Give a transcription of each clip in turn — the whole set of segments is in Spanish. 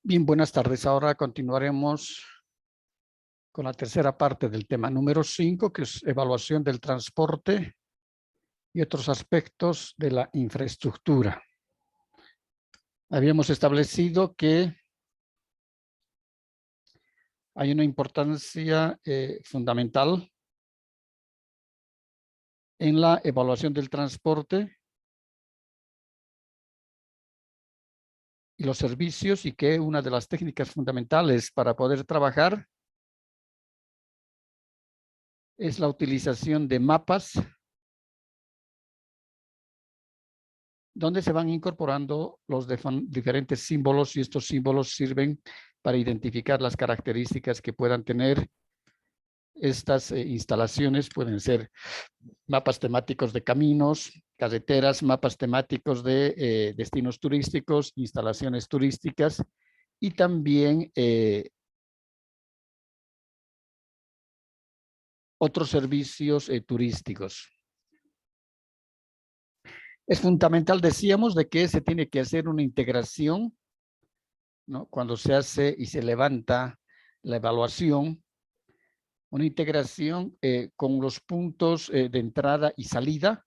Bien, buenas tardes. Ahora continuaremos con la tercera parte del tema número 5, que es evaluación del transporte y otros aspectos de la infraestructura. Habíamos establecido que hay una importancia fundamental en la evaluación del transporte y los servicios, y que una de las técnicas fundamentales para poder trabajar es la utilización de mapas donde se van incorporando los diferentes símbolos, y estos símbolos sirven para identificar las características que puedan tener estas instalaciones. Pueden ser mapas temáticos de caminos, carreteras, mapas temáticos de destinos turísticos, instalaciones turísticas y también otros servicios turísticos. Es fundamental, decíamos, de que se tiene que hacer una integración, ¿no? Cuando se hace y se levanta la evaluación, una integración con los puntos de entrada y salida,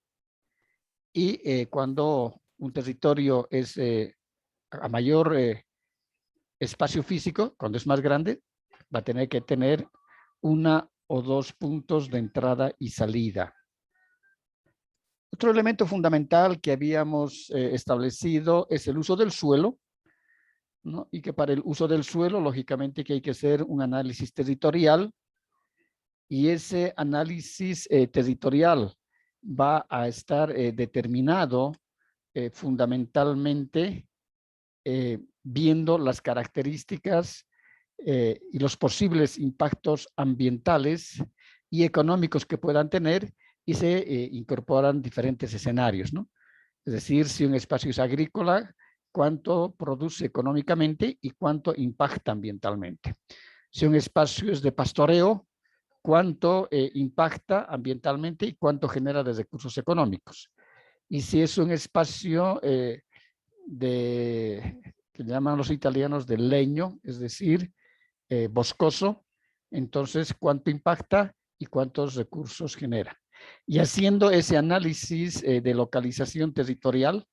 y cuando un territorio es a mayor espacio físico, cuando es más grande, va a tener que tener una o dos puntos de entrada y salida. Otro elemento fundamental que habíamos establecido es el uso del suelo, ¿no? Y que para el uso del suelo, lógicamente, que hay que hacer un análisis territorial, y ese análisis territorial va a estar determinado fundamentalmente viendo las características y los posibles impactos ambientales y económicos que puedan tener, y se incorporan diferentes escenarios, ¿no? Es decir, si un espacio es agrícola, cuánto produce económicamente y cuánto impacta ambientalmente. Si un espacio es de pastoreo, cuánto impacta ambientalmente y cuánto genera de recursos económicos. Y si es un espacio que llaman los italianos de leño, es decir, boscoso, entonces cuánto impacta y cuántos recursos genera. Y haciendo ese análisis de localización territorial,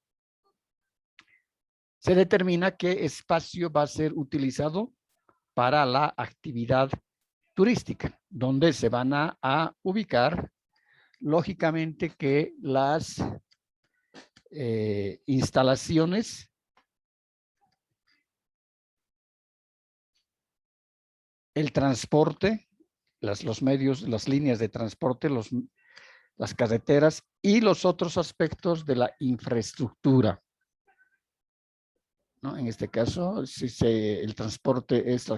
se determina qué espacio va a ser utilizado para la actividad turística, donde se van a ubicar, lógicamente, que las instalaciones el transporte, los medios, las líneas de transporte, las carreteras y los otros aspectos de la infraestructura, ¿no? En este caso, si el transporte es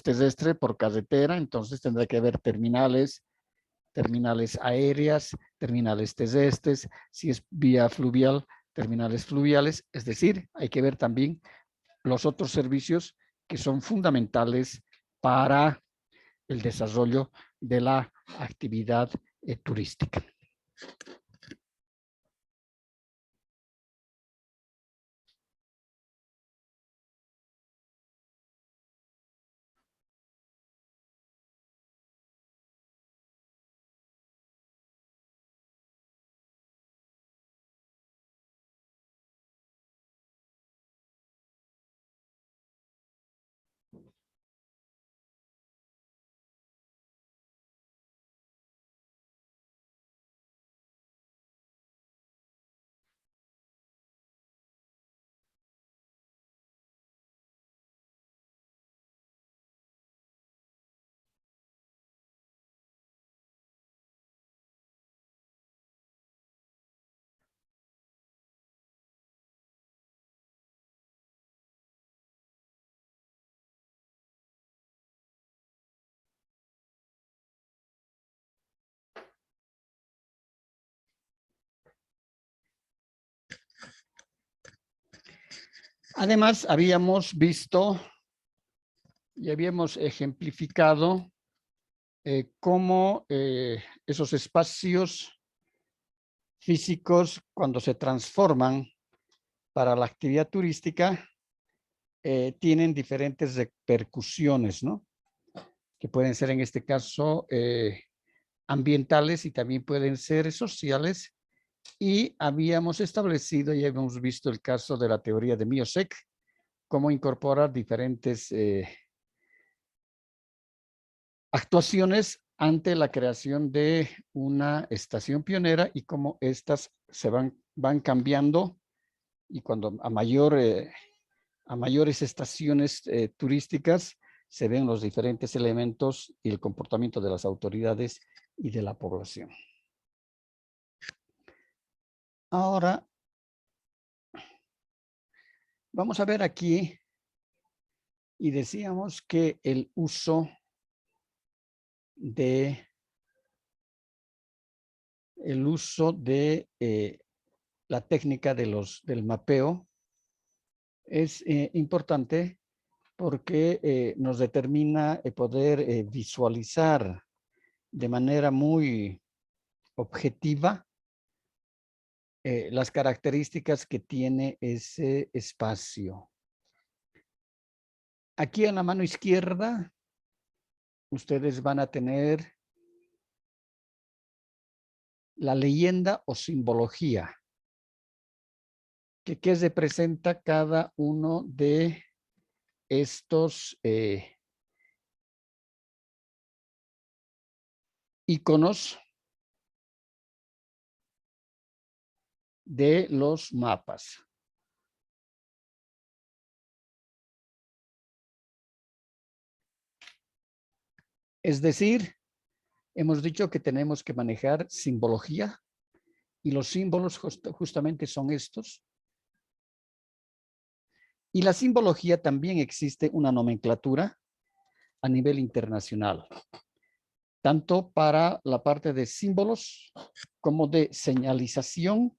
terrestre por carretera, entonces tendrá que haber terminales aéreas, terminales terrestres. Si es vía fluvial, terminales fluviales. Es decir, hay que ver también los otros servicios que son fundamentales para el desarrollo de la actividad turística. Además, habíamos visto y habíamos ejemplificado cómo esos espacios físicos, cuando se transforman para la actividad turística, tienen diferentes repercusiones, ¿no? Que pueden ser en este caso ambientales y también pueden ser sociales. Y habíamos establecido, y hemos visto el caso de la teoría de Miossec, cómo incorporar diferentes actuaciones ante la creación de una estación pionera y cómo estas se van cambiando, y cuando a mayores estaciones turísticas se ven los diferentes elementos y el comportamiento de las autoridades y de la población. Ahora, vamos a ver aquí, y decíamos que el uso de la técnica del mapeo es importante porque nos determina poder visualizar de manera muy objetiva las características que tiene ese espacio. Aquí en la mano izquierda, ustedes van a tener la leyenda o simbología que representa cada uno de estos iconos de los mapas. Es decir, hemos dicho que tenemos que manejar simbología, y los símbolos justamente son estos. Y la simbología también existe una nomenclatura a nivel internacional, tanto para la parte de símbolos como de señalización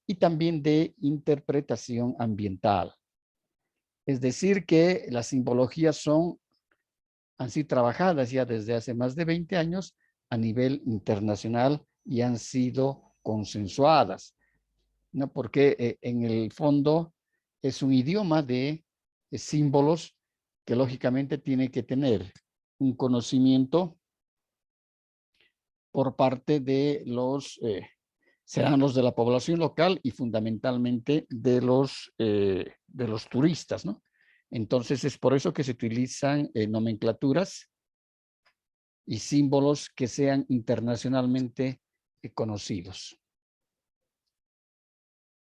y también de interpretación ambiental. Es decir, que las simbologías han sido trabajadas ya desde hace más de 20 años a nivel internacional y han sido consensuadas, ¿no? Porque en el fondo es un idioma de símbolos que lógicamente tiene que tener un conocimiento por parte de serán los de la población local y fundamentalmente de los turistas, ¿no? Entonces es por eso que se utilizan nomenclaturas y símbolos que sean internacionalmente conocidos.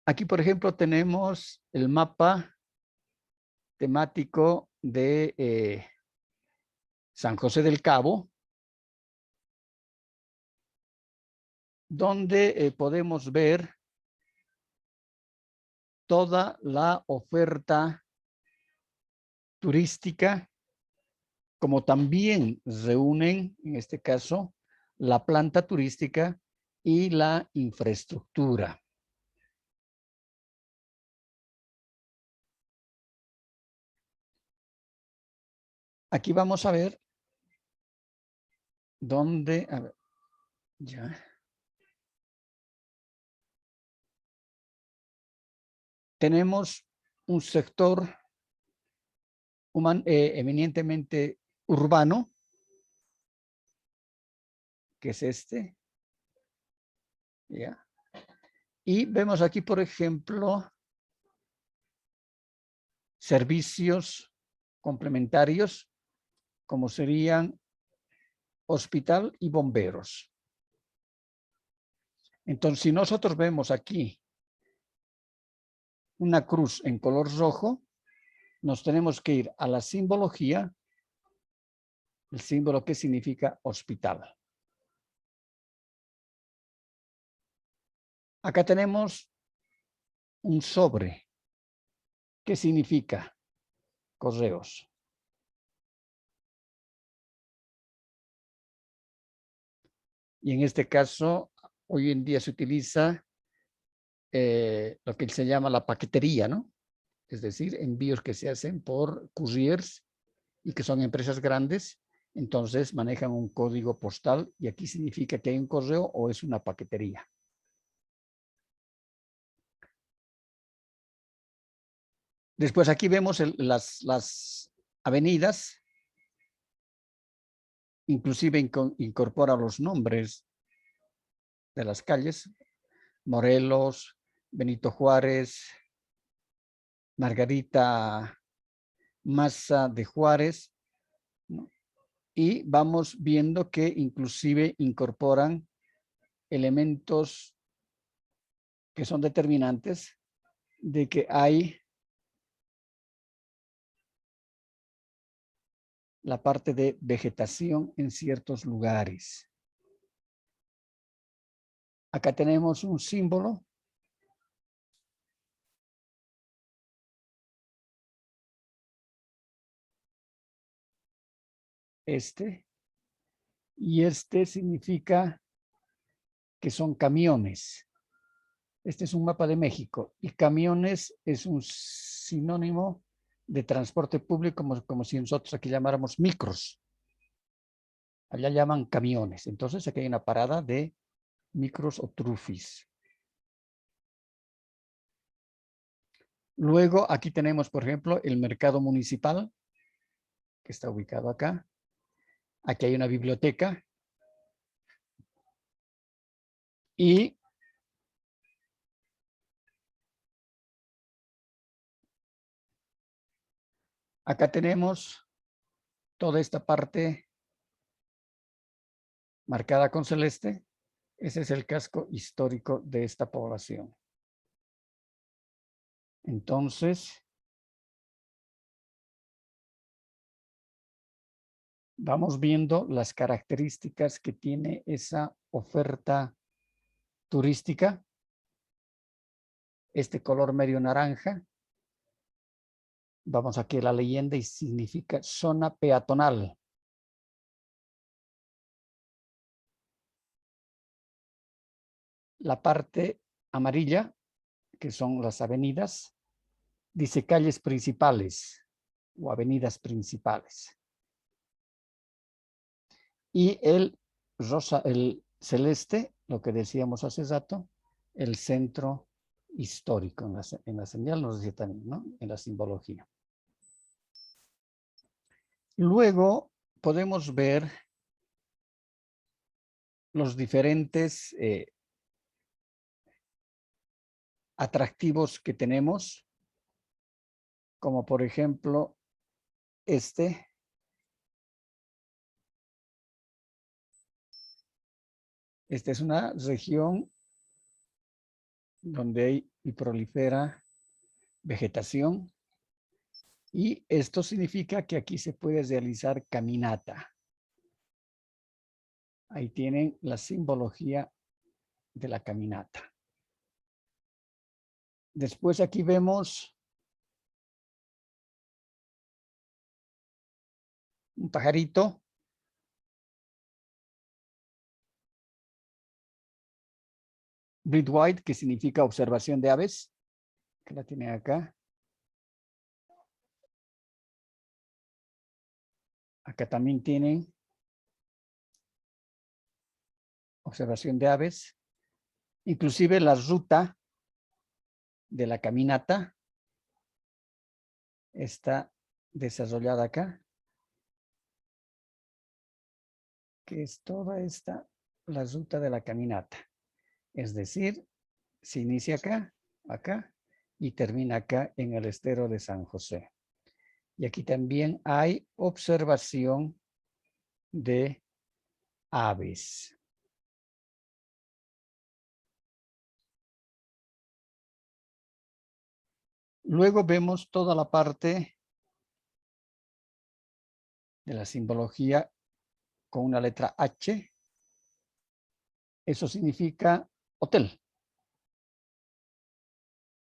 Aquí, por ejemplo, tenemos el mapa temático de San José del Cabo, donde podemos ver toda la oferta turística, como también reúnen, en este caso, la planta turística y la infraestructura. Aquí vamos a ver dónde, a ver, ya. Tenemos un sector eminentemente urbano, que es este, ¿ya? Y vemos aquí, por ejemplo, servicios complementarios, como serían hospital y bomberos. Entonces, si nosotros vemos aquí una cruz en color rojo, nos tenemos que ir a la simbología, el símbolo que significa hospital. Acá tenemos un sobre. ¿Qué significa? Correos. Y en este caso, hoy en día se utiliza lo que se llama la paquetería, ¿no? Es decir, envíos que se hacen por couriers y que son empresas grandes, entonces manejan un código postal y aquí significa que hay un correo o es una paquetería. Después aquí vemos las avenidas, inclusive incorpora los nombres de las calles, Morelos, Benito Juárez, Margarita Maza de Juárez, ¿no? Y vamos viendo que inclusive incorporan elementos que son determinantes de que hay la parte de vegetación en ciertos lugares. Acá tenemos un símbolo. Y este significa que son camiones. Este es un mapa de México y camiones es un sinónimo de transporte público como si nosotros aquí llamáramos micros. Allá llaman camiones. Entonces aquí hay una parada de micros o trufis. Luego aquí tenemos, por ejemplo, el mercado municipal, que está ubicado acá. Aquí hay una biblioteca. Y acá tenemos toda esta parte marcada con celeste. Ese es el casco histórico de esta población. Entonces, vamos viendo las características que tiene esa oferta turística. Este color medio naranja. Vamos aquí a la leyenda y significa zona peatonal. La parte amarilla, que son las avenidas, dice calles principales o avenidas principales. Y el rosa, el celeste, lo que decíamos hace rato, el centro histórico en la señal, nos decía también, ¿no? En la simbología. Luego podemos ver los diferentes atractivos que tenemos, como por ejemplo esta es una región donde hay y prolifera vegetación y esto significa que aquí se puede realizar caminata. Ahí tienen la simbología de la caminata. Después aquí vemos un pajarito. Breed White, que significa observación de aves, que la tiene acá. Acá también tienen observación de aves. Inclusive la ruta de la caminata está desarrollada acá, que es toda esta, la ruta de la caminata. Es decir, se inicia acá, acá, y termina acá en el estero de San José. Y aquí también hay observación de aves. Luego vemos toda la parte de la simbología con una letra H. Eso significa hotel.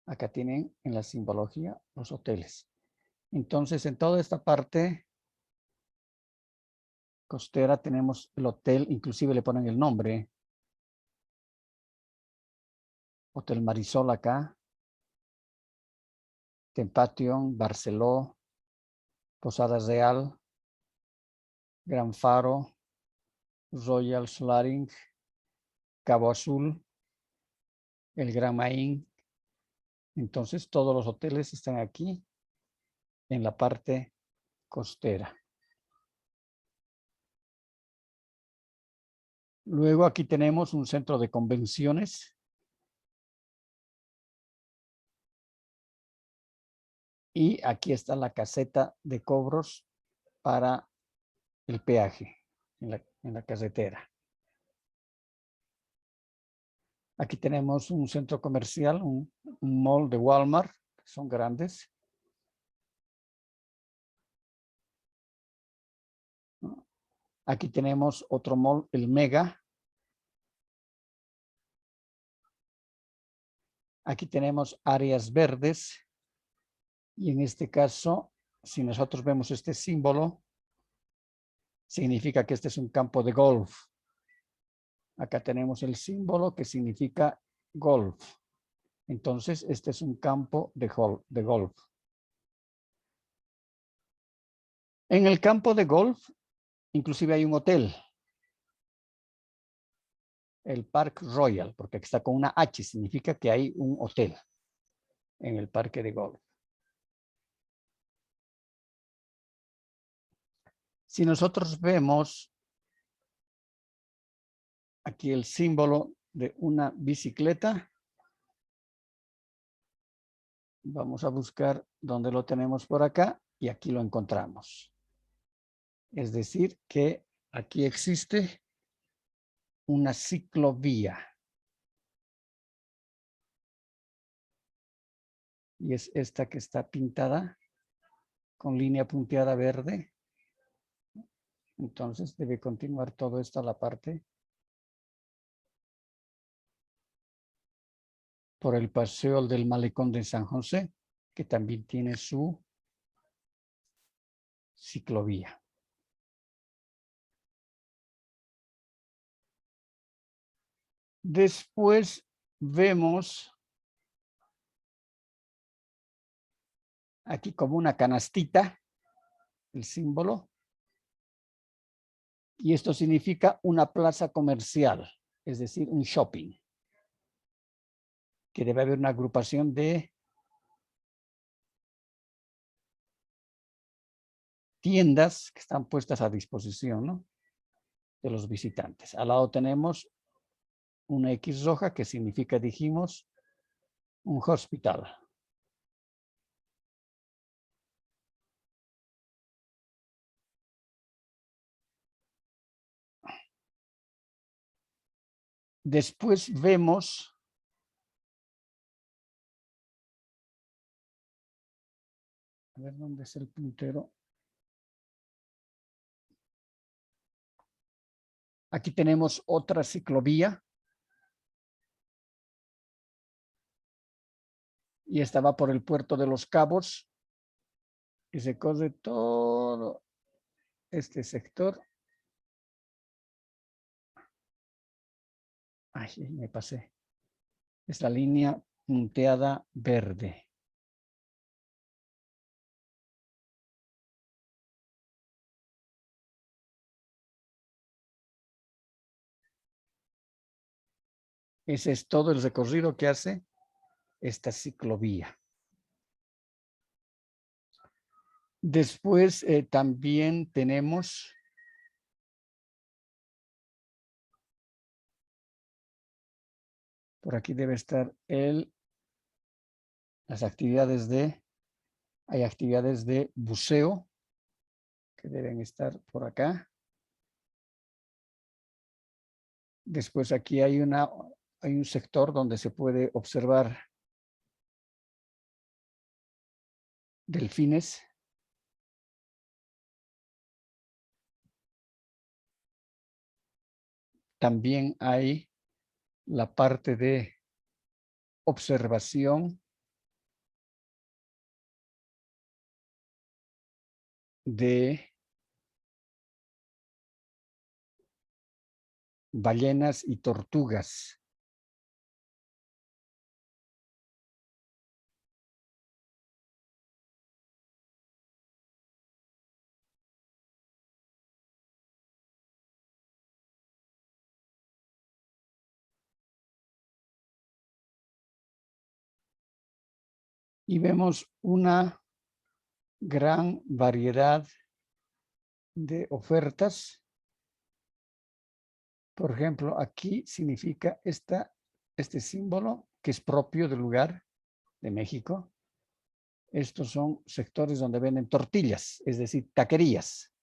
Acá tienen en la simbología los hoteles. Entonces, en toda esta parte costera tenemos el hotel, inclusive le ponen el nombre. Hotel Marisol acá. Temptation, Barceló, Posada Real, Gran Faro, Royal Solaring, Cabo Azul, el Gran Maín. Entonces, todos los hoteles están aquí en la parte costera. Luego aquí tenemos un centro de convenciones. Y aquí está la caseta de cobros para el peaje en la carretera. Aquí tenemos un centro comercial, un mall de Walmart, que son grandes. Aquí tenemos otro mall, el Mega. Aquí tenemos áreas verdes. Y en este caso, si nosotros vemos este símbolo, significa que este es un campo de golf. Acá tenemos el símbolo que significa golf. Entonces, este es un campo de golf. En el campo de golf, inclusive hay un hotel, el Park Royal, porque está con una H, significa que hay un hotel en el parque de golf. Si nosotros vemos aquí el símbolo de una bicicleta, vamos a buscar dónde lo tenemos por acá y aquí lo encontramos. Es decir, que aquí existe una ciclovía. Y es esta que está pintada con línea punteada verde. Entonces debe continuar todo esto a la parte por el paseo del Malecón de San José, que también tiene su ciclovía. Después vemos aquí como una canastita, el símbolo, y esto significa una plaza comercial, es decir, un shopping, que debe haber una agrupación de tiendas que están puestas a disposición, ¿no?, de los visitantes. Al lado tenemos una X roja que significa, dijimos, un hospital. Después vemos a ver dónde es el puntero. Aquí tenemos otra ciclovía. Y esta va por el puerto de Los Cabos. Y se corre todo este sector. Ay, me pasé. Es la línea punteada verde. Ese es todo el recorrido que hace esta ciclovía. Después también tenemos por aquí debe estar las actividades hay actividades de buceo que deben estar por acá. Después aquí hay un sector donde se puede observar delfines. También hay la parte de observación de ballenas y tortugas. Y vemos una gran variedad de ofertas. Por ejemplo, aquí significa este símbolo que es propio del lugar de México. Estos son sectores donde venden tortillas, es decir, taquerías.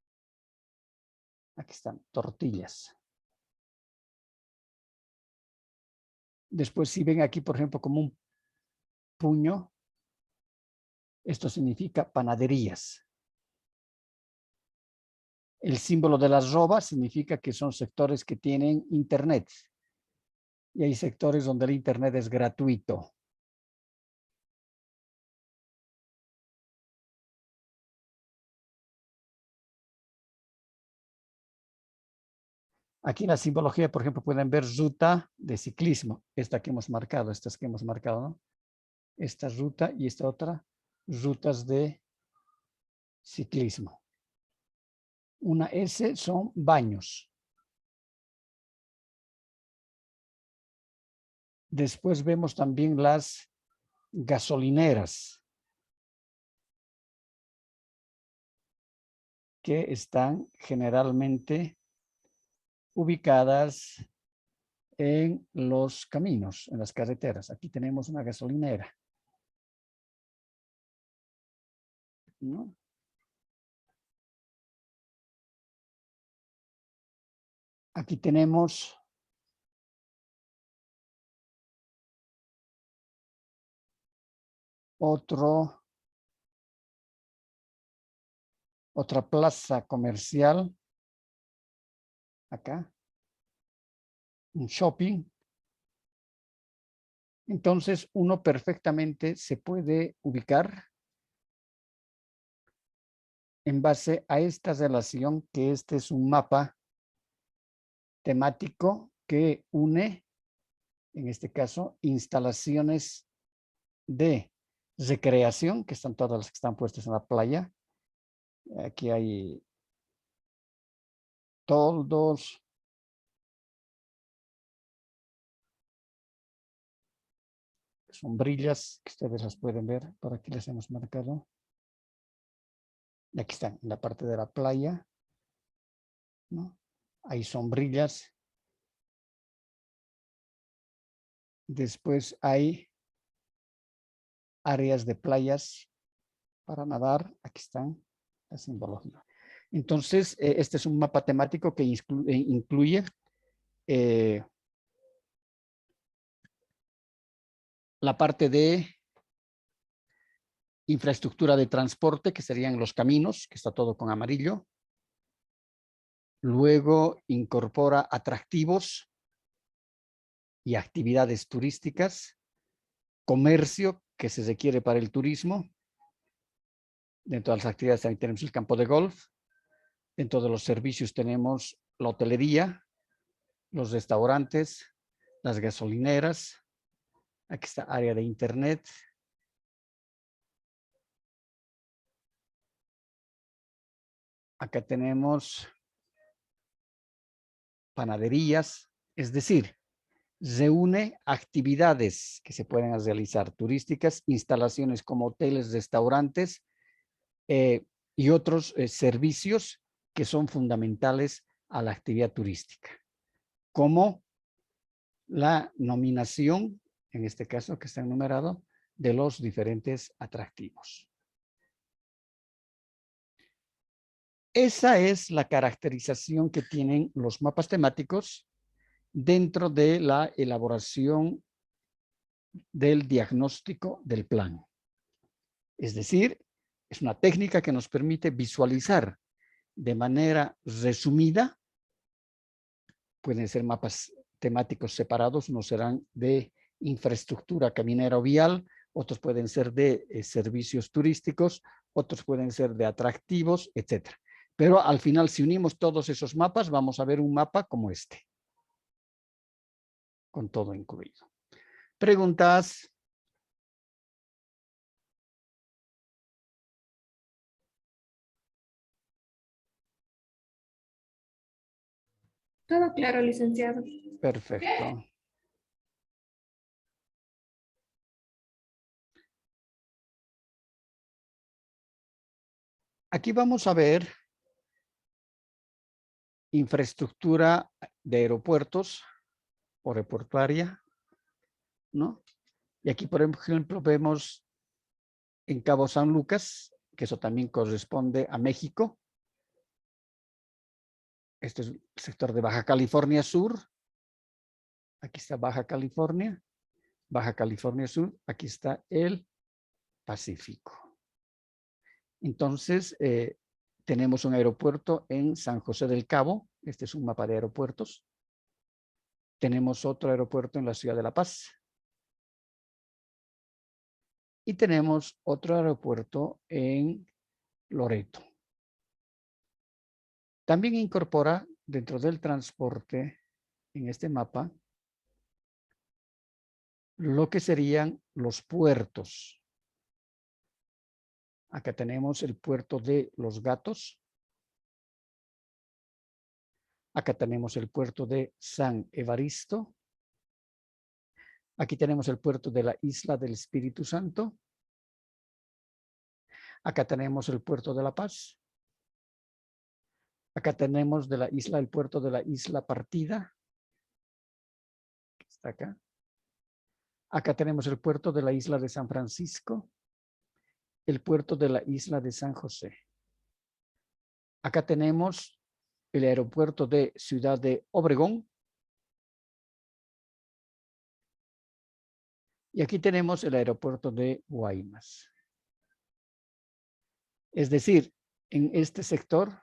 Aquí están, tortillas. Después, si ven aquí, por ejemplo, como un puño, esto significa panaderías. El símbolo de las arroba significa que son sectores que tienen internet. Y hay sectores donde el internet es gratuito. Aquí en la simbología, por ejemplo, pueden ver ruta de ciclismo. Esta que hemos marcado, estas que hemos marcado, ¿no? Esta ruta y esta otra, rutas de ciclismo. Una S son baños. Después vemos también las gasolineras, que están generalmente ubicadas en los caminos, en las carreteras. Aquí tenemos una gasolinera, ¿no? Aquí tenemos otra plaza comercial, acá, un shopping. Entonces, uno perfectamente se puede ubicar en base a esta relación, que este es un mapa temático que une, en este caso, instalaciones de recreación, que están todas las que están puestas en la playa. Aquí hay toldos, sombrillas, que ustedes las pueden ver, por aquí les hemos marcado. Y aquí están, en la parte de la playa, ¿no? Hay sombrillas. Después hay áreas de playas para nadar. Aquí están la simbología. Entonces, este es un mapa temático que incluye la parte de infraestructura de transporte, que serían los caminos, que está todo con amarillo. Luego incorpora atractivos y actividades turísticas, comercio que se requiere para el turismo. Dentro de las actividades también tenemos el campo de golf. Dentro de los servicios tenemos la hotelería, los restaurantes, las gasolineras. Aquí está área de internet. Acá tenemos panaderías, es decir, reúne actividades que se pueden realizar turísticas, instalaciones como hoteles, restaurantes y otros servicios que son fundamentales a la actividad turística, como la nominación, en este caso que está enumerado, de los diferentes atractivos. Esa es la caracterización que tienen los mapas temáticos dentro de la elaboración del diagnóstico del plan. Es decir, es una técnica que nos permite visualizar de manera resumida. Pueden ser mapas temáticos separados, unos serán de infraestructura caminera o vial, otros pueden ser de servicios turísticos, otros pueden ser de atractivos, etc. Pero al final, si unimos todos esos mapas, vamos a ver un mapa como este, con todo incluido. ¿Preguntas? Todo claro, licenciado. Perfecto. Aquí vamos a ver infraestructura de aeropuertos o aeroportuaria, ¿no? Y aquí, por ejemplo, vemos en Cabo San Lucas, que eso también corresponde a México. Este es el sector de Baja California Sur. Aquí está Baja California Sur. Aquí está el Pacífico. Entonces, tenemos un aeropuerto en San José del Cabo. Este es un mapa de aeropuertos. Tenemos otro aeropuerto en la ciudad de La Paz. Y tenemos otro aeropuerto en Loreto. También incorpora dentro del transporte en este mapa lo que serían los puertos. Acá tenemos el puerto de Los Gatos. Acá tenemos el puerto de San Evaristo. Aquí tenemos el puerto de la Isla del Espíritu Santo. Acá tenemos el puerto de La Paz. Acá tenemos de la isla, el puerto de la Isla Partida. Está acá. Acá tenemos el puerto de la isla de San Francisco. El puerto de la isla de San José. Acá tenemos el aeropuerto de Ciudad de Obregón. Y aquí tenemos el aeropuerto de Guaymas. Es decir, en este sector,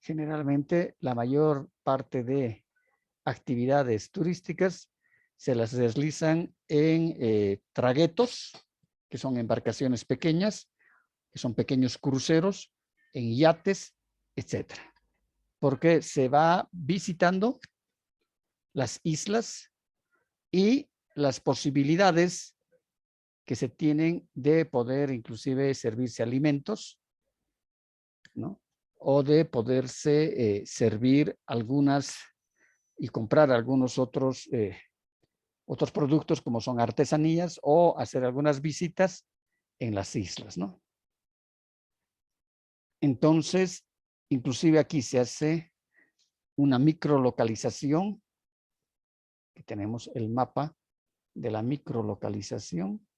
generalmente la mayor parte de actividades turísticas se las deslizan en traguetos, que son embarcaciones pequeñas, que son pequeños cruceros, en yates, etcétera. Porque se va visitando las islas y las posibilidades que se tienen de poder inclusive servirse alimentos, ¿no? O de poderse servir algunas y comprar algunos otros productos como son artesanías o hacer algunas visitas en las islas, ¿no? Entonces, inclusive aquí se hace una microlocalización, que tenemos el mapa de la microlocalización.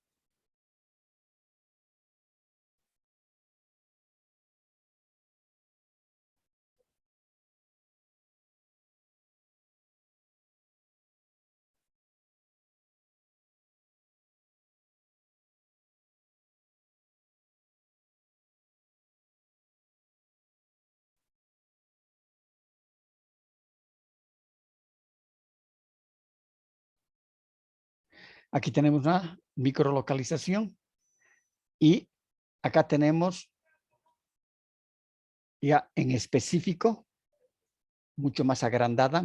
Aquí tenemos una microlocalización y acá tenemos ya en específico, mucho más agrandada,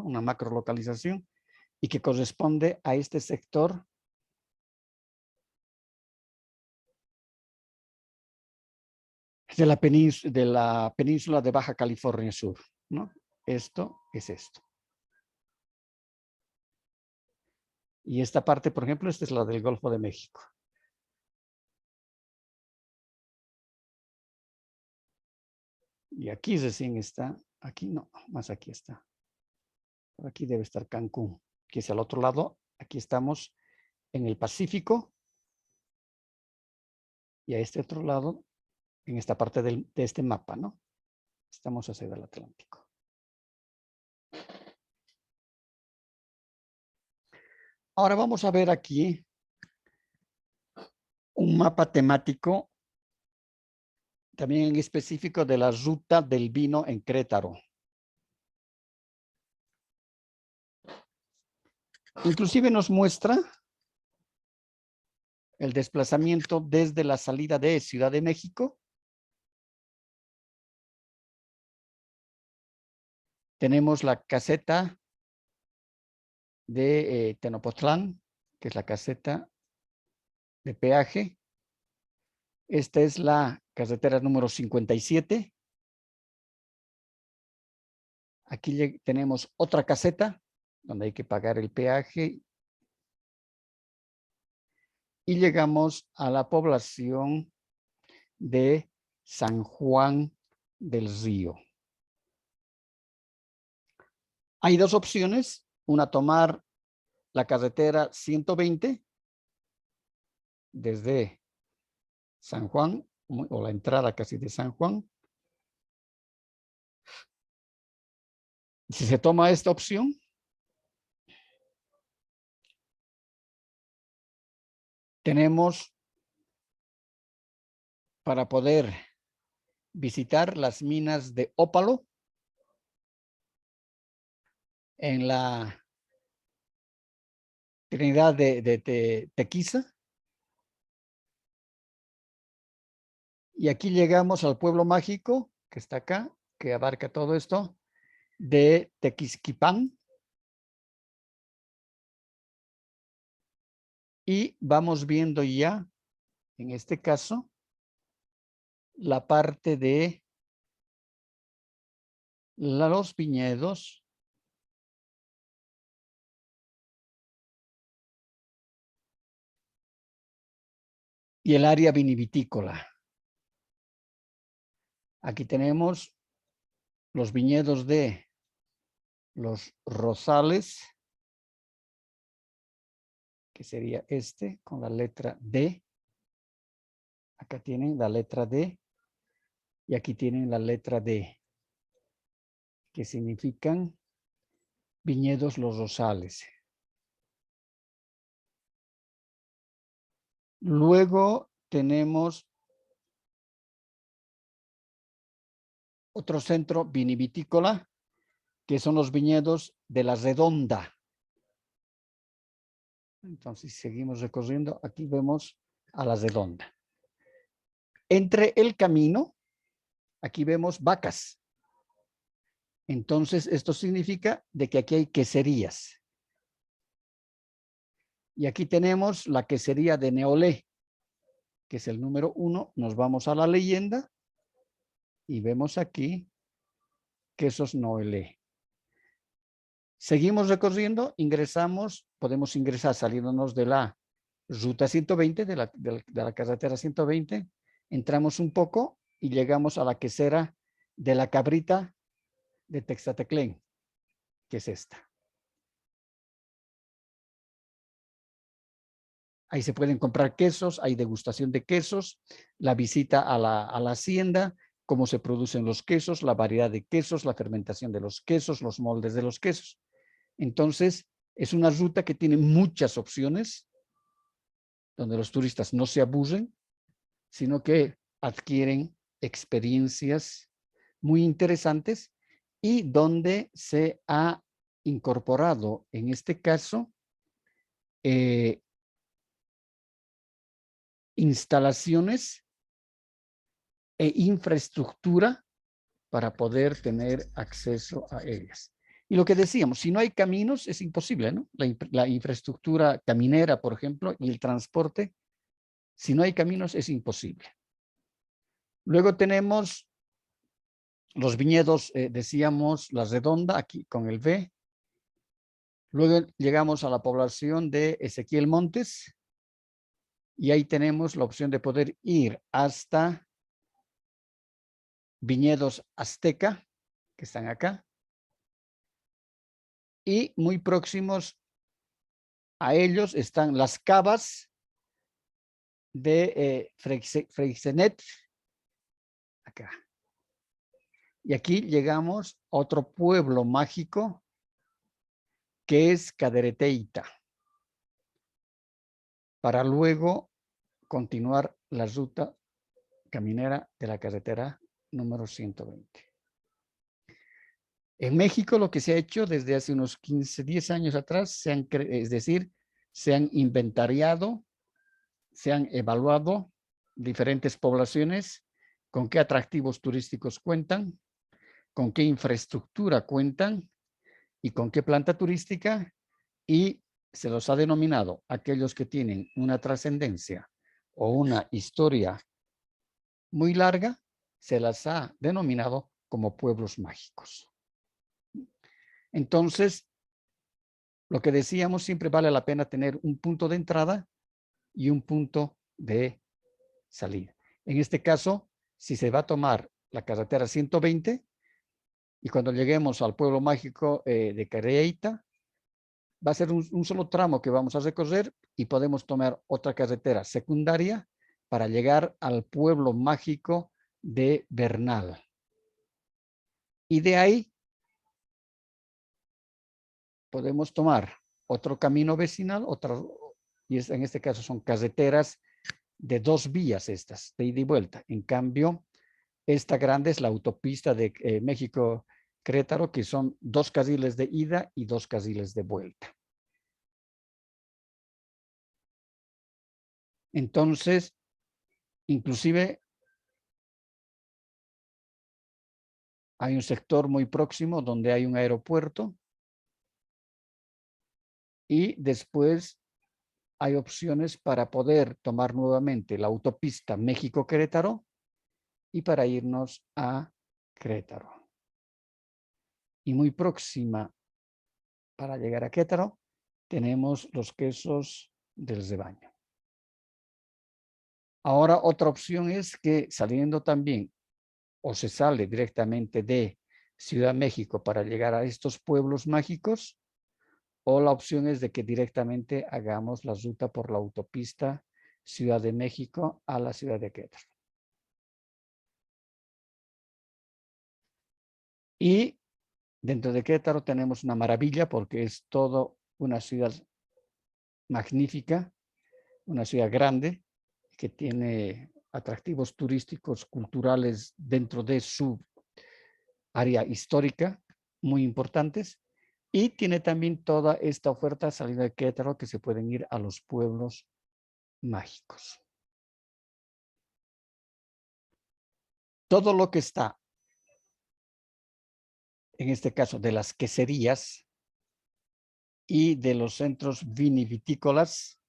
una macrolocalización, y que corresponde a este sector de la península de Baja California Sur, ¿no? Esto es esto. Y esta parte, por ejemplo, esta es la del Golfo de México. Y aquí recién está, aquí no, más aquí está. Por aquí debe estar Cancún, que es al otro lado. Aquí estamos en el Pacífico. Y a este otro lado, en esta parte de este mapa, ¿no? Estamos hacia el Atlántico. Ahora vamos a ver aquí un mapa temático, también en específico de la ruta del vino en Querétaro. Inclusive nos muestra el desplazamiento desde la salida de Ciudad de México. Tenemos la caseta de Tenochtitlán, que es la caseta de peaje. Esta es la carretera número 57. Aquí tenemos otra caseta donde hay que pagar el peaje. Y llegamos a la población de San Juan del Río. Hay dos opciones, una tomar la carretera 120 desde San Juan, o la entrada casi de San Juan. Si se toma esta opción, tenemos para poder visitar las minas de ópalo en la Trinidad de Tequiza. Y aquí llegamos al pueblo mágico que está acá, que abarca todo esto, de Tequisquipan. Y vamos viendo ya, en este caso, la parte de los viñedos y el área vinivitícola. Aquí tenemos los viñedos de los Rosales, que sería este, con la letra D. Acá tienen la letra D y aquí tienen la letra D, que significan viñedos Los Rosales. Luego tenemos otro centro vinivitícola, que son los viñedos de La Redonda. Entonces, seguimos recorriendo. Aquí vemos a La Redonda. Entre el camino, aquí vemos vacas. Entonces, esto significa de que aquí hay queserías. Y aquí tenemos la quesería de Neolé, que es el número 1. Nos vamos a la leyenda y vemos aquí quesos Noelé. Seguimos recorriendo, ingresamos, podemos ingresar saliéndonos de la ruta 120, de la carretera 120, entramos un poco y llegamos a la quesera de la Cabrita de Textateclén, que es esta. Ahí se pueden comprar quesos, hay degustación de quesos, la visita a la hacienda, cómo se producen los quesos, la variedad de quesos, la fermentación de los quesos, los moldes de los quesos. Entonces, es una ruta que tiene muchas opciones, donde los turistas no se aburren, sino que adquieren experiencias muy interesantes y donde se ha incorporado, en este caso, instalaciones e infraestructura para poder tener acceso a ellas. Y lo que decíamos, si no hay caminos, es imposible, ¿no? La infraestructura caminera, por ejemplo, y el transporte, si no hay caminos, es imposible. Luego tenemos los viñedos, decíamos, La Redonda, aquí con el V. Luego llegamos a la población de Ezequiel Montes, y ahí tenemos la opción de poder ir hasta Viñedos Azteca, que están acá. Y muy próximos a ellos están las cavas de Freixenet, acá. Y aquí llegamos a otro pueblo mágico que es Cadereyta, para luego continuar la ruta caminera de la carretera número 120. En México lo que se ha hecho desde hace unos 10 años atrás, es decir, se han inventariado, se han evaluado diferentes poblaciones, con qué atractivos turísticos cuentan, con qué infraestructura cuentan y con qué planta turística, y se los ha denominado aquellos que tienen una trascendencia o una historia muy larga, se las ha denominado como pueblos mágicos. Entonces, lo que decíamos, siempre vale la pena tener un punto de entrada y un punto de salida. En este caso, si se va a tomar la carretera 120 y cuando lleguemos al pueblo mágico de Careita, va a ser un solo tramo que vamos a recorrer y podemos tomar otra carretera secundaria para llegar al pueblo mágico de Bernal. Y de ahí podemos tomar otro camino vecinal, y en este caso son carreteras de 2 vías estas, de ida y vuelta. En cambio, esta grande es la autopista de México-Querétaro, que son 2 carriles de ida y 2 carriles de vuelta. Entonces, inclusive hay un sector muy próximo donde hay un aeropuerto y después hay opciones para poder tomar nuevamente la autopista México-Querétaro y para irnos a Querétaro. Y muy próxima para llegar a Querétaro tenemos los quesos del rebaño. Ahora otra opción es que saliendo también o se sale directamente de Ciudad México para llegar a estos pueblos mágicos, o la opción es de que directamente hagamos la ruta por la autopista Ciudad de México a la ciudad de Querétaro. Y dentro de Querétaro tenemos una maravilla porque es toda una ciudad magnífica, una ciudad grande que tiene atractivos turísticos, culturales dentro de su área histórica muy importantes, y tiene también toda esta oferta salida de Querétaro que se pueden ir a los pueblos mágicos. Todo lo que está, en este caso, de las queserías y de los centros vinivitícolas,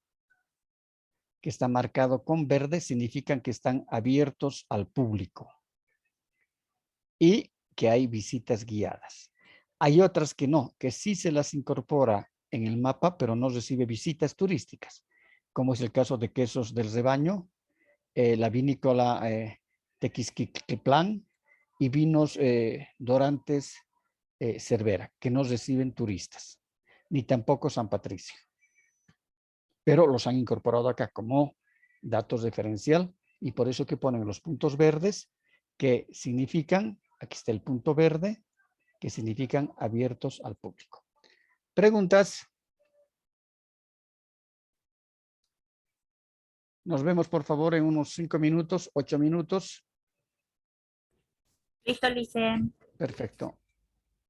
que está marcado con verde, significan que están abiertos al público y que hay visitas guiadas. Hay otras que no, que sí se las incorpora en el mapa, pero no recibe visitas turísticas, como es el caso de Quesos del Rebaño, la vinícola Tequisquitlán y Vinos Dorantes Cervera, que no reciben turistas, ni tampoco San Patricio. Pero los han incorporado acá como datos referencial y por eso que ponen los puntos verdes que significan, aquí está el punto verde, que significan abiertos al público. ¿Preguntas? Nos vemos, por favor, en unos 5 minutos, 8 minutos. Listo, Licen. Perfecto.